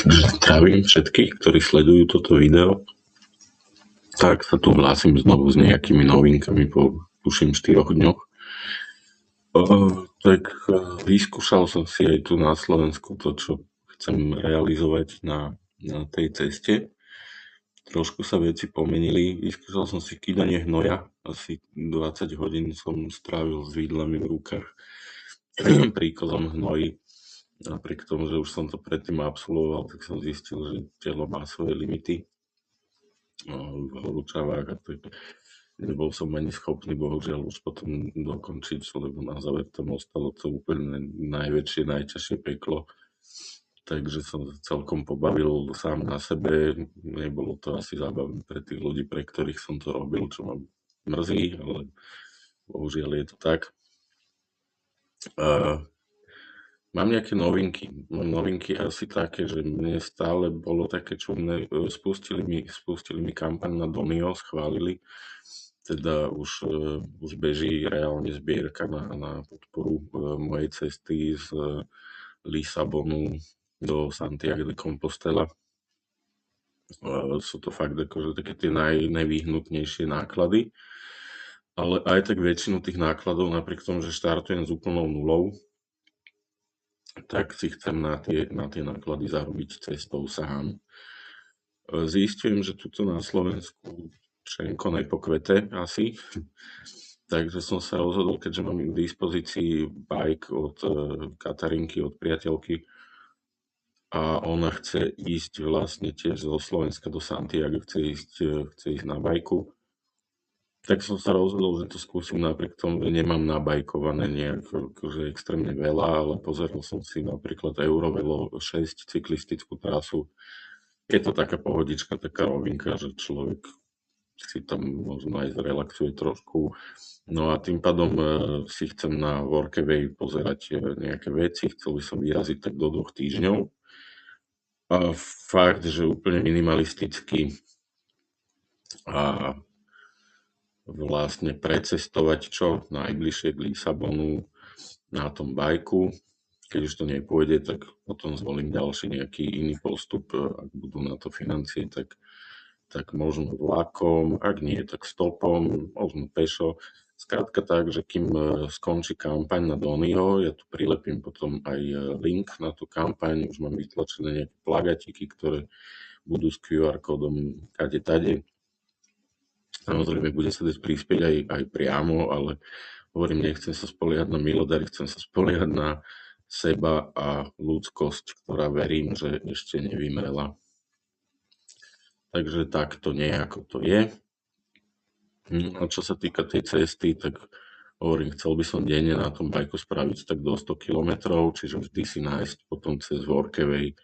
Zdravím všetkých, ktorí sledujú toto video. Tak sa tu hlásim znovu s nejakými novinkami po tuším 4 dňoch. Vyskúšal som si aj tu na Slovensku to, čo chcem realizovať na tej ceste. Trošku sa veci pomenili. Vyskúšal som si kýdanie hnoja. Asi 20 hodín som strávil s vidlami v rukách príkozom hnoji. Napriek tomu, že už som to predtým absolvoval, tak som zistil, že telo má svoje limity v horúčavách a tak. Nebol som ani schopný, bohužiaľ, už potom dokončiť, lebo na záver tam ostalo to úplne najväčšie, najťažšie peklo. Takže som sa celkom pobavil sám na sebe. Nebolo to asi zábavné pre tých ľudí, pre ktorých som to robil, čo ma mrzí, ale bohužiaľ je to tak. Mám nejaké novinky. Mám novinky asi také, že mne stále bolo také čudné. Spustili mi kampaň na Donio, schválili. Teda už beží reálne zbierka na podporu mojej cesty z Lisabonu do Santiago de Compostela. Sú to fakt akože také tie najvyhnutnejšie náklady. Ale aj tak väčšinu tých nákladov, napriek tomu, že štartujem s úplnou nulou, tak si chcem na tie náklady zarobiť cestou sám. Zistujem, že tuto na Slovensku všetko nepokvete asi, takže som sa rozhodol, keďže mám k dispozícii bike od Katarinky, od priateľky, a ona chce ísť vlastne tiež zo Slovenska do Santiago, chce ísť na bajku. Tak som sa rozhodol, že to skúsim napriek tomu, že nemám nabajkované nejak akože extrémne veľa, ale pozeral som si napríklad Eurovelo 6 cyklistickú trasu. Je to taká pohodička, taká rovinka, že človek si tam možno aj zrelaxuje trošku. No a tým pádom si chcem na Workaway pozerať nejaké veci, chcel by som vyraziť tak do 2 týždňov. A fakt, že úplne minimalisticky a vlastne precestovať čo najbližšie k Lisabonu na tom bajku. Keď už to nepôjde, tak potom zvolím ďalší nejaký iný postup. Ak budú na to financie, tak možno vlakom, ak nie, tak stopom, možno pešo. Skrátka tak, že kým skončí kampaň na Donio, ja tu prilepím potom aj link na tú kampaň, už mám vytlačené nejaké plagatiky, ktoré budú s QR kódom kade-tade. Samozrejme, bude sa dať prispieť aj priamo, ale hovorím, nechcem sa spoliehať na milodary, chcem sa spoliehať na seba a ľudskosť, ktorá verím, že ešte nevymrela. Takže takto nejako to je. A čo sa týka tej cesty, tak hovorím, chcel by som denne na tom bajku spraviť tak do 100 km, čiže vždy si nájsť potom cez Workaway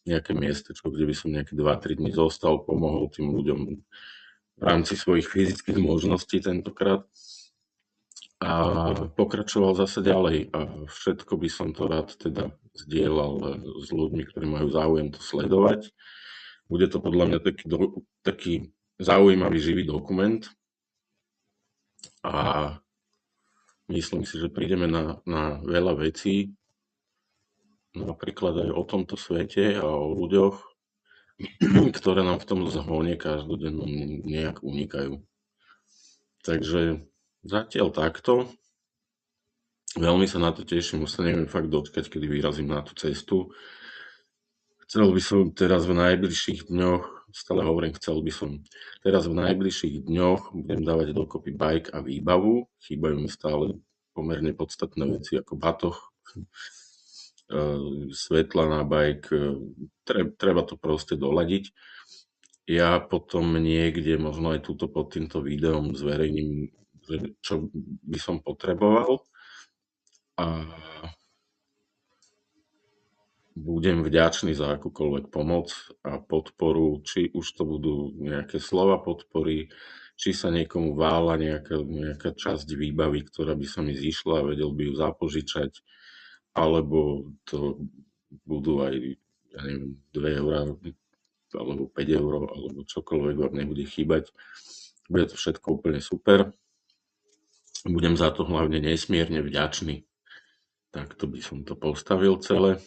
nejaké miestečko, kde by som nejaké 2-3 dní zostal, pomohol tým ľuďom v rámci svojich fyzických možností tentokrát a pokračoval zase ďalej. A všetko by som to rád teda zdieľal s ľuďmi, ktorí majú záujem to sledovať. Bude to podľa mňa taký zaujímavý živý dokument a myslím si, že prídeme na veľa vecí, napríklad aj o tomto svete a o ľuďoch, ktoré nám v tom zhone každodennom nejak unikajú. Takže zatiaľ takto. Veľmi sa na to teším, už sa neviem fakt dočkať, kedy vyrazím na tú cestu. Chcel by som teraz v najbližších dňoch, stále hovorím, teraz v najbližších dňoch budem dávať dokopy bike a výbavu. Chýbajú mi stále pomerne podstatné veci ako batoh, svetla na bike, treba to proste doladiť. Ja potom niekde, možno aj túto pod týmto videom zverejním, čo by som potreboval a budem vďačný za akúkoľvek pomoc a podporu, či už to budú nejaké slova podpory, či sa niekomu vála nejaká časť výbavy, ktorá by sa mi zišla a vedel by ju zapožičať, alebo to budú aj, ja neviem, 2 eurá, alebo 5 eur, alebo čokoľvek vám nebude chýbať. Bude to všetko úplne super. Budem za to hlavne nesmierne vďačný. Takto by som to postavil celé.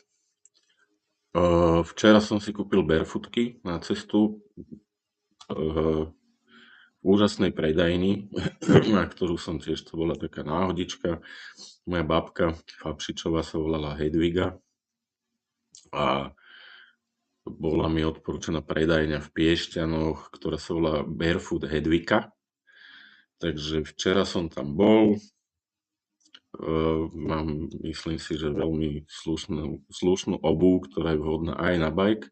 Včera som si kúpil barefootky na cestu v úžasnej predajni, na ktorú som tiež, to bola taká náhodička. Moja babka Fabšičová sa volala Hedviga a bola mi odporúčaná predajňa v Piešťanoch, ktorá sa volá Barefoot Hedvika. Takže včera som tam bol. Mám, myslím si, že veľmi slušnú obuv, ktorá je vhodná aj na bike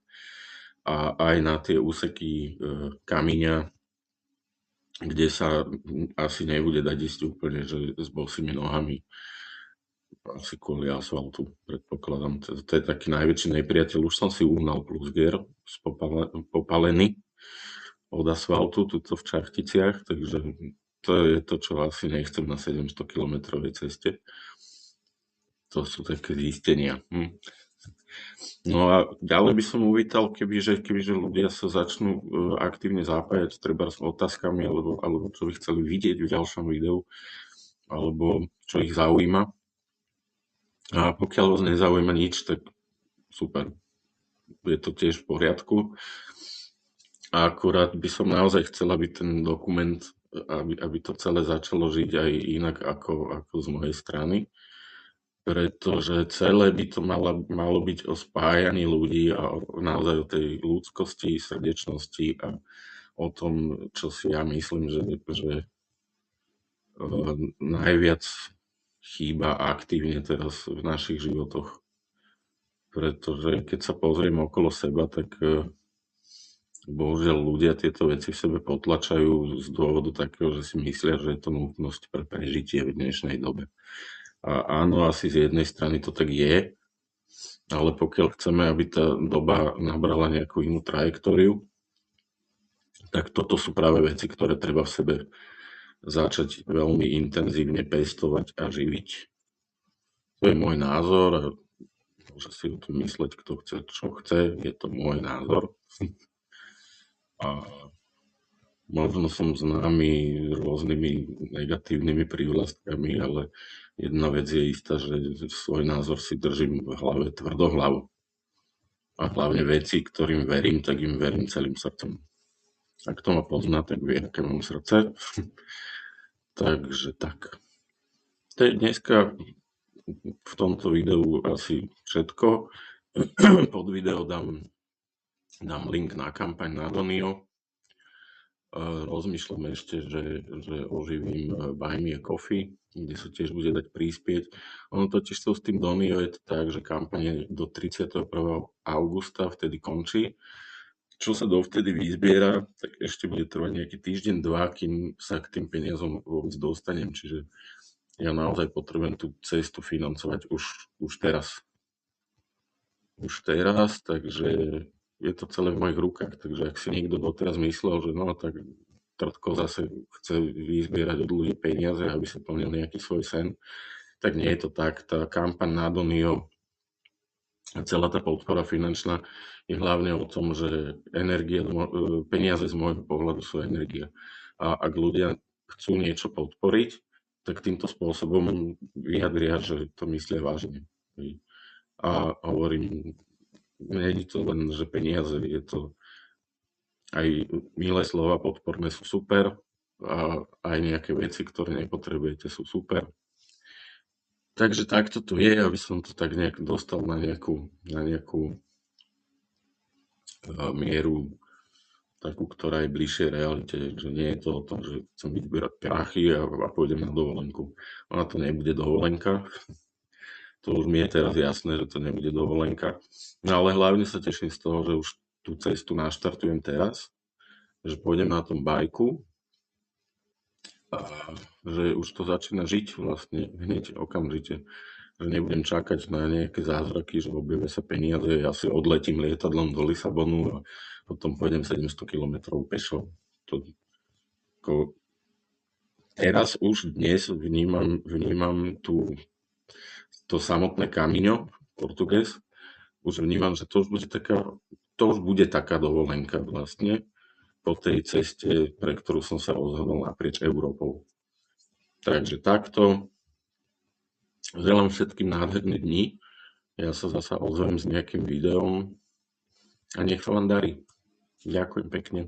a aj na tie úseky kamiňa, kde sa asi nebude dať ísť úplne, že s bosými nohami, asi kvôli asfaltu, predpokladám. To je taký najväčší nepriateľ. Už som si uhnal plusger popalený od asfaltu, tuto v Čachticiach, takže to je to, čo asi nechcem na 700-kilometrovej ceste. To sú také zistenia. No a ďalej by som uvítal, kebyže ľudia sa začnú aktívne zapájať treba s otázkami, alebo čo by chceli vidieť v ďalšom videu, alebo čo ich zaujíma. A pokiaľ vás nezaujíma nič, tak super. Je to tiež v poriadku. A akurát by som naozaj chcel, aby ten dokument, aby to celé začalo žiť aj inak ako z mojej strany. Pretože celé by to malo byť o spájaní ľudí a naozaj o tej ľudskosti, srdečnosti a o tom, čo si ja myslím, že najviac chýba aktívne teraz v našich životoch. Pretože keď sa pozriem okolo seba, tak bohužiaľ ľudia tieto veci v sebe potlačajú z dôvodu takého, že si myslia, že je to nutnosť pre prežitie v dnešnej dobe. A áno, asi z jednej strany to tak je, ale pokiaľ chceme, aby tá doba nabrala nejakú inú trajektóriu, tak toto sú práve veci, ktoré treba v sebe začať veľmi intenzívne pestovať a živiť. To je môj názor a môže si o tom mysleť, kto chce, čo chce, je to môj názor. A možno som známy rôznymi negatívnymi prívlastkami, ale jedna vec je istá, že svoj názor si držím v hlave tvrdohlavo. A hlavne veci, ktorým verím, tak im verím celým srdcom. A kto ma pozná, tak vie, aké mám srdce. Takže tak. To je dneska v tomto videu asi všetko. Pod video dám link na kampaň na Donio. Rozmýšľam ešte, že oživím Buy Me a Coffee, kde sa tiež bude dať prispieť. Ono totiž s tým Donio je to tak, že kampaň je do 31. augusta, vtedy končí. Čo sa dovtedy vyzbiera, tak ešte bude trvať nejaký týždeň, dva, kým sa k tým peniazom vôbec dostanem. Čiže ja naozaj potrebujem tú cestu financovať už teraz. Takže je to celé v mojich rukách. Takže ak si niekto doteraz myslel, že no tak Trtko zase chce vyzbierať od ľudí peniaze, aby sa plnil nejaký svoj sen, tak nie je to tak. Tá kampaň na Donio a celá tá podpora finančná je hlavne o tom, že peniaze z môjho pohľadu sú energia. A ak ľudia chcú niečo podporiť, tak týmto spôsobom vyjadria, že to myslia vážne. A hovorím, nie je to len, že peniaze, je to aj milé slova podporné sú super a aj nejaké veci, ktoré nepotrebujete, sú super. Takže takto to je, aby som to tak nejak dostal na nejakú mieru takú, ktorá je bližšie realite, že nie je to o tom, že chcem vyberať prachy a pôjdem na dovolenku. Ona to nebude dovolenka, to už mi je teraz jasné, že to nebude dovolenka, no ale hlavne sa teším z toho, že už tú cestu naštartujem teraz, že pôjdem na tom bajku a že už to začína žiť vlastne hneď okamžite. Že nebudem čakať na nejaké zázraky, že objavia sa peniaze, ja si odletím lietadlom do Lisabonu a potom pôjdem 700 km pešo. Teraz už dnes vnímam to samotné Camino Portugues. Už vnímam, že to už bude taká dovolenka vlastne po tej ceste, pre ktorú som sa rozhodol naprieč Európou. Takže takto. Želám všetkým nádherné dni Ja sa zasa ozvem s nejakým videom a nech sa vám darí. Ďakujem pekne.